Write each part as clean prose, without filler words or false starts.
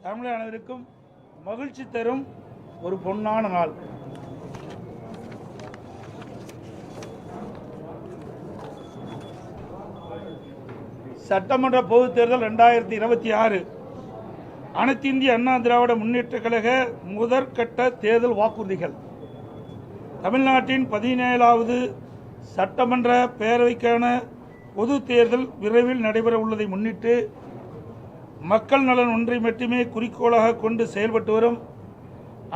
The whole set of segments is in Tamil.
தமிழக அனைவருக்கும் மகிழ்ச்சி தரும் ஒரு பொன்னான நாள். சட்டமன்ற பொதுத் தேர்தல் 2026 அனைத்து இந்திய அண்ணா திராவிட முன்னேற்றக் கழக முதற்கட்ட தேர்தல் வாக்குறுதிகள். தமிழ்நாட்டின் 17வது சட்டமன்ற பேரவைக்கான பொது தேர்தல் விரைவில் நடைபெற உள்ளதை முன்னிட்டு மக்கள் நலன் ஒன்றை மட்டுமே குறிக்கோளாக கொண்டு செயல்பட்டு வரும்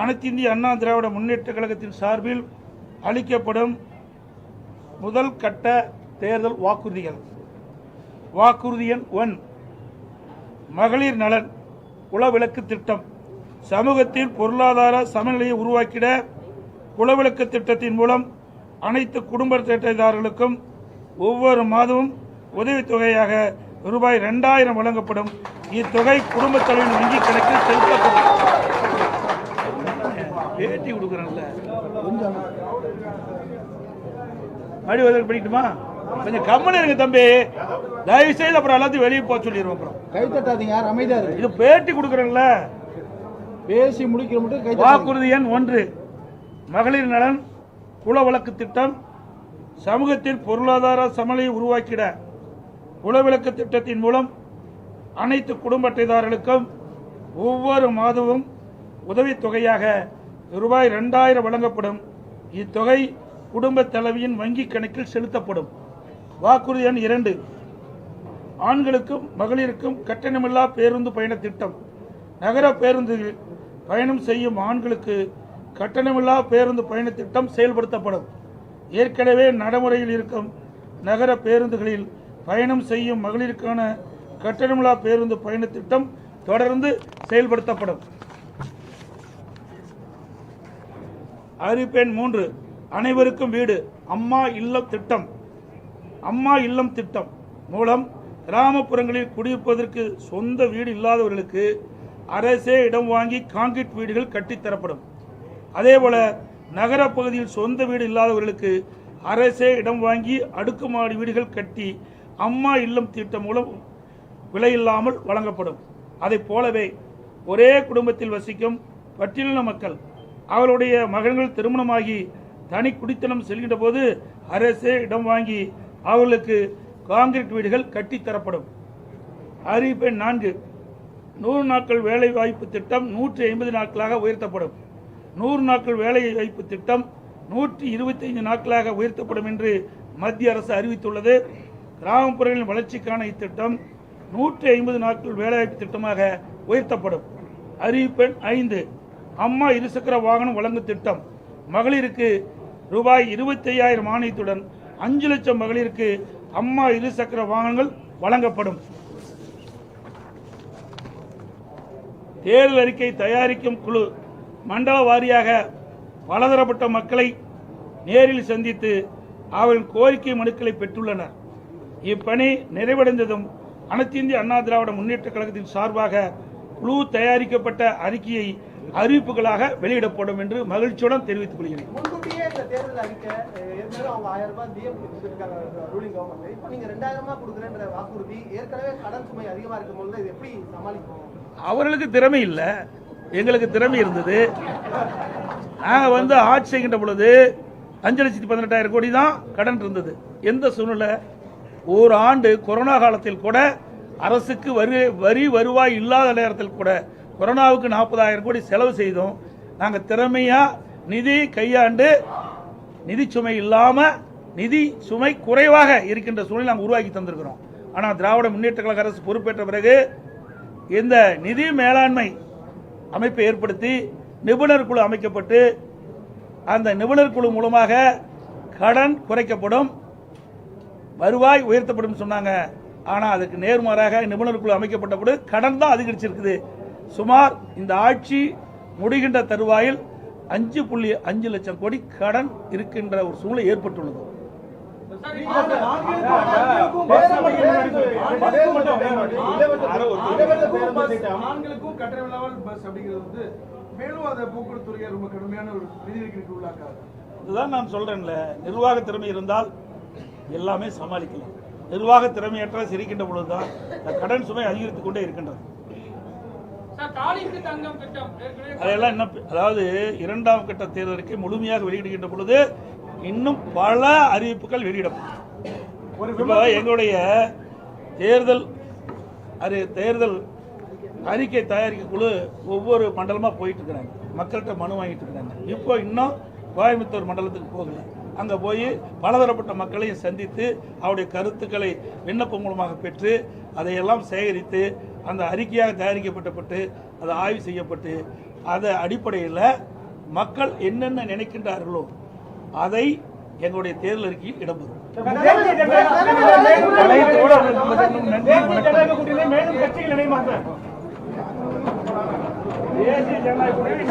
அனைத்து இந்திய அண்ணா திராவிட முன்னேற்றக் கழகத்தின் சார்பில் அளிக்கப்படும் முதல் கட்ட தேர்தல் வாக்குறுதிகள். வாக்குறுதி எண் 1, மகளிர் நலன் குலவிளக்கு திட்டம். சமூகத்தில் பொருளாதார சமநிலையை உருவாக்கிட குலவிளக்கு திட்டத்தின் மூலம் அனைத்து குடும்ப அட்டைதாரர்களுக்கும் ஒவ்வொரு மாதமும் உதவித்தொகையாக ரூபாய் 2000 வழங்கப்படும். இத்தொகை குடும்பத் தலைவரின் வங்கி கணக்கில் செலுத்தப்படும். பேட்டி கொடுக்குறேன்ல, மறுபடியும் படிக்கட்டுமா? கொஞ்சம் கம்மன் இருங்க தம்பி, தயவு செய்து அப்புறம் எல்லாத்தையும் வெளியே போக சொல்லிடுவோம். அப்புறம் கை தட்டாதீங்க, அமைதியா இருக்கு. இது பேட்டி கொடுக்குறேன்ல, பேசி முடிக்கிற மட்டும் கை. வாக்குறுதி எண் 1, மகளிர் நலன் குலவிளக்கு திட்டம். சமூகத்தில் பொருளாதார சமநிலையை உருவாக்கிட குலவிளக்கு திட்டத்தின் மூலம் அனைத்து குடும்ப அட்டைதாரர்களுக்கும் ஒவ்வொரு மாதமும் உதவித்தொகையாக ரூபாய் 2000 வழங்கப்படும். இத்தொகை குடும்ப தலைவியின் வங்கி கணக்கில் செலுத்தப்படும். வாக்குறுதி எண் 2, ஆண்களுக்கும் மகளிருக்கும் கட்டணமில்லா பேருந்து பயண திட்டம். நகர பேருந்தில் பயணம் செய்யும் ஆண்களுக்கு கட்டணமில்லா பேருந்து பயண திட்டம் செயல்படுத்தப்படும். ஏற்கனவே நடைமுறையில் இருக்கும் நகர பேருந்துகளில் பயணம் செய்யும் மகளிருக்கான கட்டணமில்லா பேருந்து பயண திட்டம் தொடர்ந்து செயல்படுத்தப்படும். அறிவிப்பு எண் 3, அனைவருக்கும் வீடு அம்மா இல்லம் திட்டம். அம்மா இல்லம் திட்டம் மூலம் கிராமப்புறங்களில் குடியிருப்பதற்கு சொந்த வீடு இல்லாதவர்களுக்கு அரசே இடம் வாங்கி கான்கிரீட் வீடுகள் கட்டித்தரப்படும். அதேபோல நகரப்பகுதியில் சொந்த வீடு இல்லாதவர்களுக்கு அரசே இடம் வாங்கி அடுக்குமாடி வீடுகள் கட்டி அம்மா இல்லம் திட்டம் மூலம் விலையில்லாமல் வழங்கப்படும். அதை போலவே ஒரே குடும்பத்தில் வசிக்கும் பட்டியலின மக்கள் அவருடைய மகன்கள் திருமணமாகி தனி குடித்தனம் செல்கின்ற போது அரசே இடம் வாங்கி அவர்களுக்கு கான்கிரீட் வீடுகள் கட்டித்தரப்படும். அறிவிப்பு எண் 4, 100 நாட்கள் வேலை வாய்ப்பு திட்டம் 150 நாட்களாக உயர்த்தப்படும். 100 நாட்கள் வேலை வாய்ப்பு திட்டம் 125 நாட்களாக உயர்த்தப்படும் என்று மத்திய அரசு அறிவித்துள்ளது. கிராமப்புறங்களின் வளர்ச்சிக்கான இத்திட்டம் 150 நாட்கள் வேலைவாய்ப்பு திட்டமாக உயர்த்தப்படும். அறிவிப்பு எண் 5, அம்மா இருசக்கர வாகனம் வழங்கும் திட்டம். மகளிருக்கு ரூபாய் 25,000 மானியத்துடன் 5 லட்சம் மகளிருக்கு அம்மா இருசக்கர வாகனங்கள் வழங்கப்படும். தேர்தல் அறிக்கை தயாரிக்கும் குழு மண்டல வாரியாக பலதரப்பட்ட மக்களை நேரில் சந்தித்து அவர்களின் கோரிக்கை மனுக்களை பெற்றுள்ளனர். இப்பணி நிறைவடைந்ததும் அனைத்து இந்திய அண்ணா திராவிட முன்னேற்றக் கழகத்தின் சார்பாக குழு தயாரிக்கப்பட்ட அறிக்கையை அறிவிப்புகளாக வெளியிடப்படும் என்று மகிழ்ச்சியுடன் தெரிவித்துக் கொள்கிறேன். அவர்களுக்கு திறமை இல்லை, எங்களுக்கு திறமை இருந்தது. நாங்கள் ஆட்சி செய்கின்ற பொழுது 5,18,000 கோடி தான் கடன் இருந்தது. எந்த சூழ்நிலை? ஒரு ஆண்டு கொரோனா காலத்தில் கூட அரசுக்கு வரி வருவாய் இல்லாத நேரத்தில் கூட கொரோனாவுக்கு 40,000 கோடி செலவு செய்தோம். நாங்கள் திறமையாக நிதி கையாண்டு நிதி சுமை இல்லாமல் நிதி சுமை குறைவாக இருக்கின்ற சூழ்நிலை நாங்கள் உருவாக்கி தந்திருக்கிறோம். ஆனால் திராவிட முன்னேற்ற கழக அரசு பொறுப்பேற்ற பிறகு இந்த நிதி மேலாண்மை அமைப்பை ஏற்படுத்தி நிபுணர் குழு அமைக்கப்பட்டு அந்த நிபுணர் குழு மூலமாக கடன் குறைக்கப்படும், வருவாய் உயர்த்தப்படும் சொன்னாங்க. ஆனால் அதுக்கு நேர்மாறாக நிபுணர் குழு அமைக்கப்பட்ட போது கடன் தான் அதிகரிச்சிருக்குது. சுமார் இந்த ஆட்சி முடிகின்ற தருவாயில் 5.5 லட்சம் கோடி கடன் இருக்கின்ற ஒரு சூழ்நிலை ஏற்பட்டுள்ளது. இதுதான் நான் சொல்றேன்ல, நிர்வாக திறமை இருந்தால் எல்லாமே அதெல்லாம் இன்னும் அதாவது இரண்டாம் கட்ட தேர்தல் அறிக்கை முழுமையாக வெளியிடுகின்ற பொழுது இன்னும் பல அறிவிப்புகள் வெளியிடப்படும். இப்போ எங்களுடைய தேர்தல் அறிக்கை தயாரிக்க குழு ஒவ்வொரு மண்டலமாக போயிட்டு இருக்கிறாங்க, மக்கள்கிட்ட மனு வாங்கிட்டு இருக்கிறாங்க. இப்போ இன்னும் கோயம்புத்தூர் மண்டலத்துக்கு போகல. அங்கே போய் பலதரப்பட்ட மக்களையும் சந்தித்து அவருடைய கருத்துக்களை விண்ணப்பம் மூலமாக பெற்று அதையெல்லாம் சேகரித்து அந்த அறிக்கையாக தயாரிக்கப்பட்டு அது ஆய்வு செய்யப்பட்டு அதை அடிப்படையில் மக்கள் என்னென்ன நினைக்கின்றார்களோ அதை எங்களுடைய தேர்தல் அறிக்கையில் இடம்பெறும். தேசிய ஜனநாயக கூட்டணி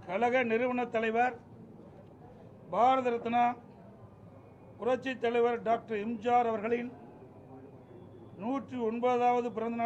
கழக நிறுவன தலைவர் பாரத ரத்னா புரட்சி தலைவர் டாக்டர் எம்ஜிஆர் அவர்களின் 109வது பிறந்தநாள்